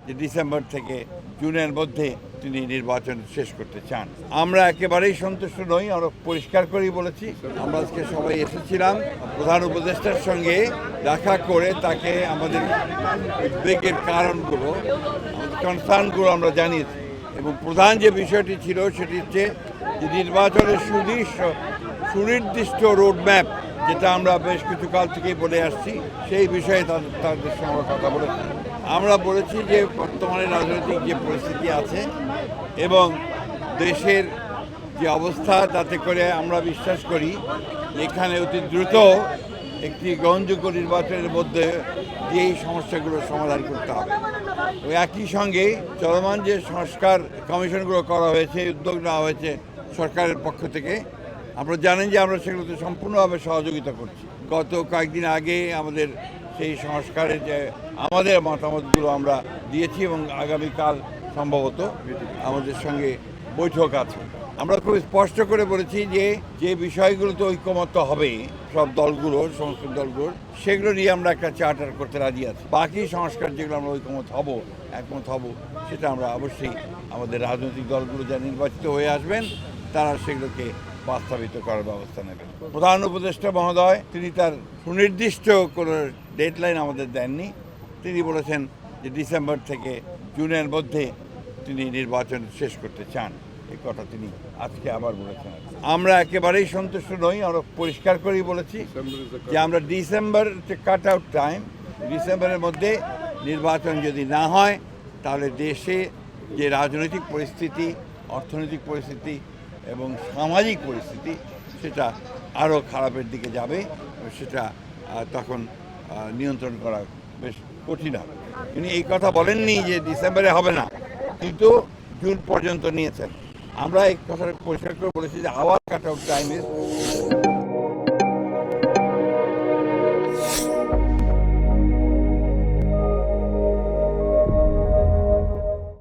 যে ডিসেম্বর থেকে জুনের মধ্যে তিনি নির্বাচন শেষ করতে চান। আমরা একেবারেই সন্তুষ্ট নই, আমরা পরিষ্কার করেই বলেছি। আমরা আজকে সবাই এসেছিলাম প্রধান উপদেষ্টার সঙ্গে দেখা করে তাকে আমাদের উদ্বেগের কারণগুলো, কনসার্নগুলো আমরা জানিয়েছি এবং প্রধান যে বিষয়টি ছিল সেটি হচ্ছে যে নির্বাচনের সুনির্দিষ্ট রোডম্যাপ, যেটা আমরা বেশ কিছু কাল থেকেই বলে আসছি, সেই বিষয়ে তাদের সঙ্গে আমরা কথা বলেছি। আমরা বলেছি যে বর্তমানে রাজনৈতিক যে পরিস্থিতি আছে এবং দেশের যে অবস্থা, তাতে করে আমরা বিশ্বাস করি এখানে অতি দ্রুত একটি গ্রহণযোগ্য নির্বাচনের মধ্যে এই সমস্যাগুলোর সমাধান করতে হবে। একই সঙ্গে চলমান যে সংস্কার কমিশনগুলো করা হয়েছে, উদ্যোগ নেওয়া হয়েছে সরকারের পক্ষ থেকে, আপনারা জানেন যে আমরা সেগুলোতে সম্পূর্ণভাবে সহযোগিতা করছি। গত কয়েকদিন আগে আমাদের সেই সংস্কারের যে আমাদের মতামতগুলো আমরা দিয়েছি এবং আগামীকাল সম্ভবত আমাদের সঙ্গে বৈঠক আছে। আমরা খুব স্পষ্ট করে বলেছি যে যে বিষয়গুলোতে ঐকমত্য হবে সব দলগুলোর, সমস্ত দলগুলোর, সেগুলো নিয়ে আমরা একটা চার্টার করতে রাজি আছি। বাকি সংস্কার যেগুলো আমরা একমত হব, সেটা আমরা অবশ্যই আমাদের রাজনৈতিক দলগুলো যা নির্বাচিত হয়ে আসবেন তারা সেগুলোকে বাস্তবায়িত করার ব্যবস্থা নেবেন। প্রধান উপদেষ্টা মহোদয় তিনি তার সুনির্দিষ্ট কোনো ডেডলাইন আমাদের দেননি। তিনি বলেছেন যে ডিসেম্বর থেকে জুনের মধ্যে তিনি নির্বাচন শেষ করতে চান। এই কথা তিনি আজকে আবার বলেছেন। আমরা একেবারেই সন্তুষ্ট নই, আমরা পরিষ্কার করেই বলেছি যে আমরা ডিসেম্বর কাট আউট টাইম, ডিসেম্বরের মধ্যে নির্বাচন যদি না হয় তাহলে দেশে যে রাজনৈতিক পরিস্থিতি, অর্থনৈতিক পরিস্থিতি এবং সামাজিক পরিস্থিতি সেটা আরও খারাপের দিকে যাবে। সেটা তখন নিয়ন্ত্রণ করা বেশ কঠিন হবে। তিনি এই কথা বলেননি যে ডিসেম্বরে হবে না, কিন্তু জুন পর্যন্ত নিয়েছেন। আমরা এই কথাটা পরিষ্কার করে বলেছি যে hour cut out time is